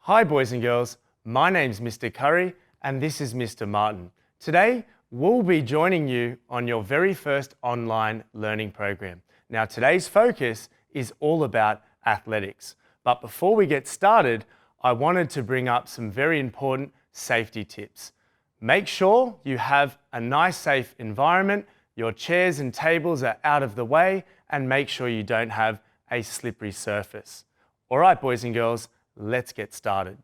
Hi boys and girls, my name's Mr. Curry and this is Mr. Martin. Today we'll be joining you on your very first online learning program. Now today's focus is all about athletics. But before we get started, I wanted to bring up some very important safety tips. Make sure you have a nice safe environment, your chairs and tables are out of the way, and make sure you don't have a slippery surface. All right boys and girls, let's get started.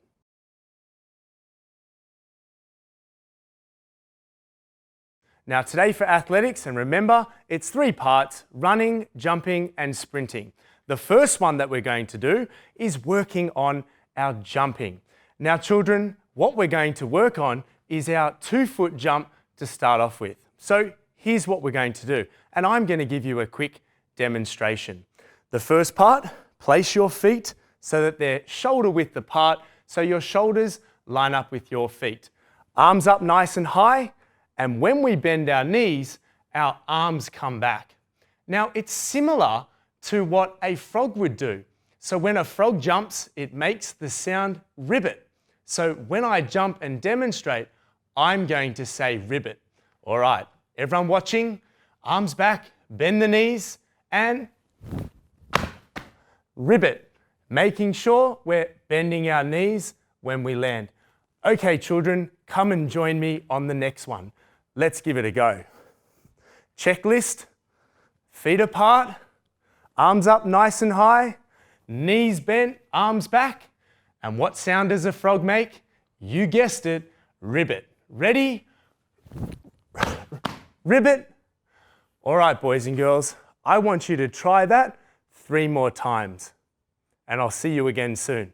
Now today for athletics, and remember, it's 3 parts: running, jumping and sprinting. The first one that we're going to do is working on our jumping. Now children, what we're going to work on is our 2-foot jump to start off with. So here's what we're going to do, and I'm going to give you a quick demonstration. The first part, place your feet so that they're shoulder width apart, so your shoulders line up with your feet. Arms up nice and high, and when we bend our knees, our arms come back. Now it's similar to what a frog would do. So when a frog jumps, it makes the sound ribbit. So when I jump and demonstrate, I'm going to say ribbit. All right, everyone watching, arms back, bend the knees, and ribbit, making sure we're bending our knees when we land. Okay, children, come and join me on the next one. Let's give it a go. Checklist, feet apart, arms up nice and high, knees bent, arms back. And what sound does a frog make? You guessed it, ribbit. Ready? Ribbit. All right, boys and girls, I want you to try that 3 more times. And I'll see you again soon.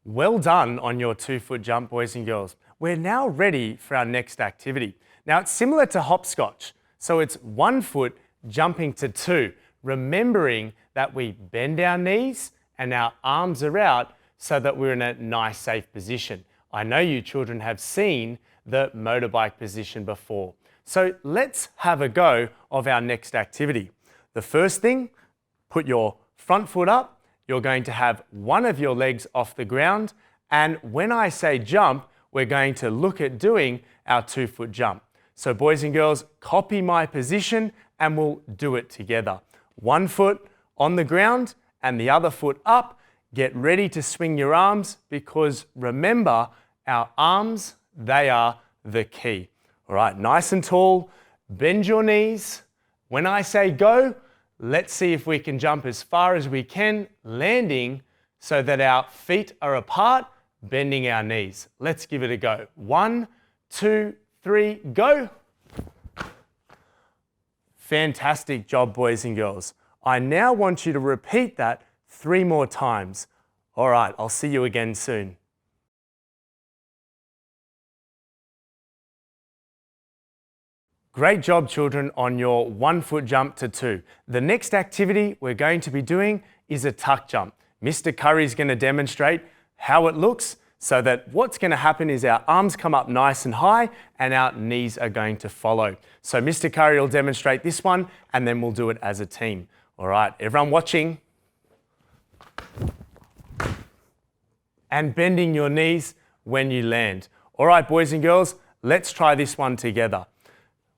Well done on your 2-foot jump, boys and girls. We're now ready for our next activity. Now it's similar to hopscotch. So it's 1 foot jumping to 2, remembering that we bend our knees and our arms are out so that we're in a nice safe position. I know you children have seen the motorbike position before. So let's have a go of our next activity. The first thing, put your front foot up. You're going to have one of your legs off the ground, and when I say jump, we're going to look at doing our 2-foot jump. So boys and girls, copy my position and we'll do it together. 1 foot on the ground and the other foot up. Get ready to swing your arms, because remember, our arms, they are the key. All right, nice and tall, bend your knees. When I say go, let's see if we can jump as far as we can, landing so that our feet are apart, bending our knees. Let's give it a go. 1, 2, 3, go. Fantastic job, boys and girls. I now want you to repeat that 3 more times. All right, I'll see you again soon. Great job, children, on your 1-foot jump to 2. The next activity we're going to be doing is a tuck jump. Mr. Curry's going to demonstrate how it looks, so that what's going to happen is our arms come up nice and high and our knees are going to follow. So Mr. Curry will demonstrate this one and then we'll do it as a team. All right, everyone watching. And bending your knees when you land. All right, boys and girls, let's try this one together.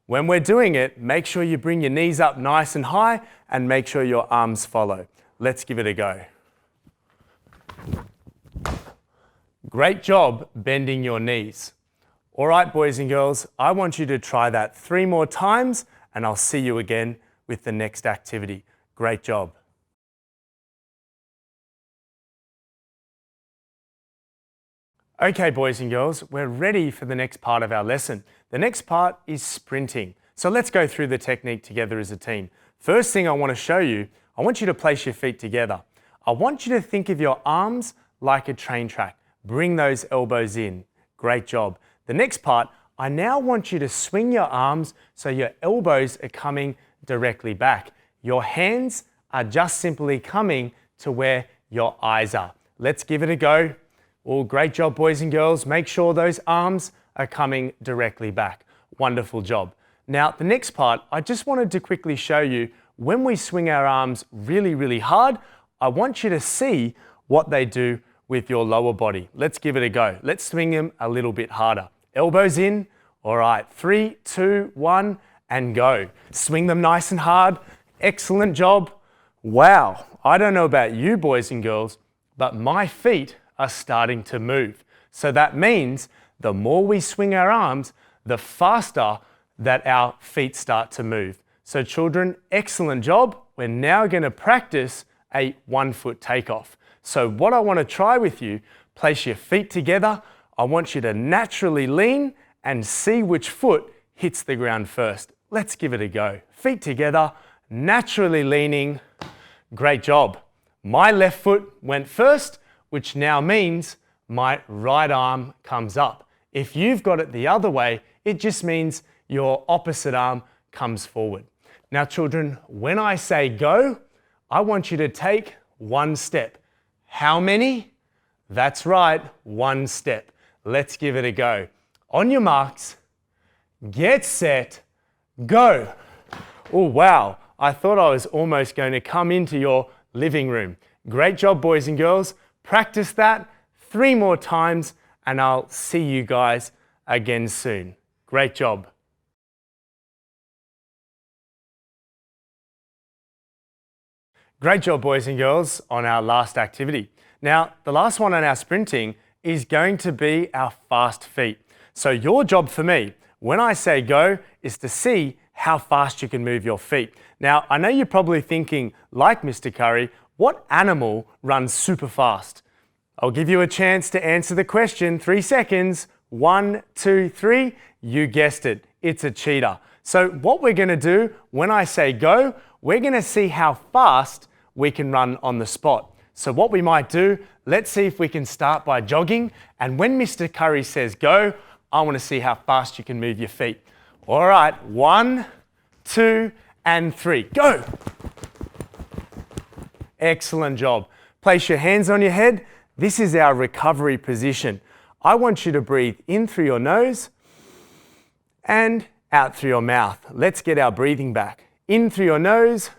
When we're doing it, make sure you bring your knees up nice and high and make sure your arms follow. Let's give it a go. Great job bending your knees. All right, boys and girls, I want you to try that 3 more times and I'll see you again with the next activity. Great job. Okay, boys and girls, we're ready for the next part of our lesson. The next part is sprinting. So let's go through the technique together as a team. First thing I want to show you, I want you to place your feet together. I want you to think of your arms like a train track. Bring those elbows in. Great job. The next part, I now want you to swing your arms so your elbows are coming directly back. Your hands are just simply coming to where your eyes are. Let's give it a go. Oh, great job, boys and girls. Make sure those arms are coming directly back. Wonderful job. Now, the next part, I just wanted to quickly show you when we swing our arms really, really hard, I want you to see what they do with your lower body. Let's give it a go. Let's swing them a little bit harder. Elbows in. All right, 3, 2, 1, and go. Swing them nice and hard. Excellent job. Wow, I don't know about you boys and girls, but my feet are starting to move. So that means the more we swing our arms, the faster that our feet start to move. So children, excellent job. We're now going to practice a 1 foot takeoff. So what I want to try with you, place your feet together. I want you to naturally lean and see which foot hits the ground first. Let's give it a go. Feet together, naturally leaning. Great job. My left foot went first, which now means my right arm comes up. If you've got it the other way, it just means your opposite arm comes forward. Now children, when I say go, I want you to take 1 step. How many? That's right, 1 step. Let's give it a go. On your marks, get set, go. Oh wow, I thought I was almost going to come into your living room. Great job, boys and girls. Practice that 3 more times and I'll see you guys again soon. Great job. Great job, boys and girls, on our last activity. Now, the last one on our sprinting is going to be our fast feet. So your job for me, when I say go, is to see how fast you can move your feet. Now, I know you're probably thinking, like Mr. Curry, what animal runs super fast? I'll give you a chance to answer the question. 3 seconds. 1, 2, 3. You guessed it. It's a cheetah. So what we're going to do when I say go, we're going to see how fast we can run on the spot. So what we might do, let's see if we can start by jogging. And when Mr. Curry says go, I want to see how fast you can move your feet. All right, 1, 2, and 3. Go! Excellent job. Place your hands on your head. This is our recovery position. I want you to breathe in through your nose and out through your mouth. Let's get our breathing back. In through your nose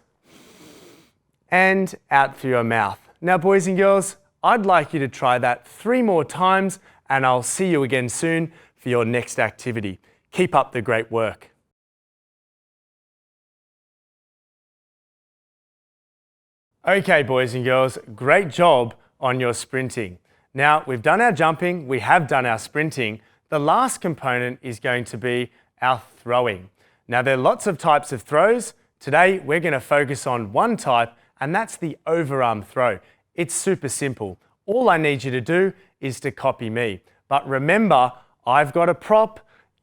and out through your mouth. Now, boys and girls, I'd like you to try that 3 more times and I'll see you again soon for your next activity. Keep up the great work. Okay, boys and girls, great job on your sprinting. Now, we've done our jumping, we have done our sprinting. The last component is going to be our throwing. Now, there are lots of types of throws. Today, we're going to focus on one type, and that's the overarm throw. It's super simple. All I need you to do is to copy me. But remember, I've got a prop.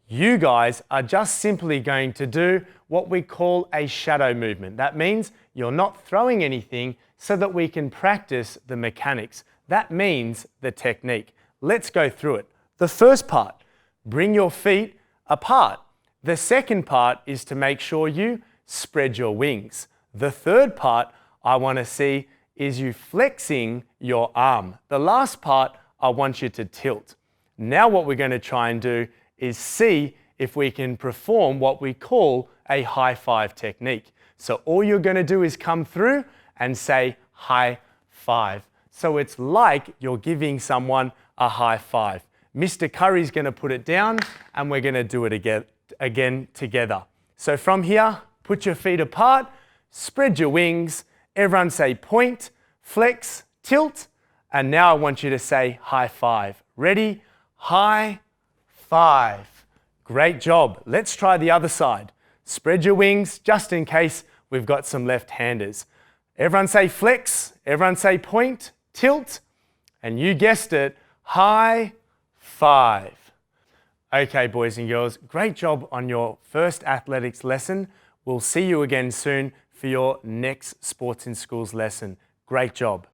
You guys are just simply going to do what we call a shadow movement. That means you're not throwing anything so that we can practice the mechanics. That means the technique. Let's go through it. The first part, bring your feet apart. The second part is to make sure you spread your wings. The third part I want to see is you flexing your arm. The last part, I want you to tilt. Now what we're going to try and do is see if we can perform what we call a high five technique. So all you're going to do is come through and say high five. So it's like you're giving someone a high five. Mr. Curry's going to put it down and we're going to do it again together. So from here, put your feet apart, spread your wings. Everyone say point, flex, tilt. And now I want you to say high five. Ready? High five. Great job. Let's try the other side. Spread your wings just in case we've got some left-handers. Everyone say flex. Everyone say point, tilt. And you guessed it, high five. Okay, boys and girls, great job on your first athletics lesson. We'll see you again soon for your next Sports in Schools lesson. Great job.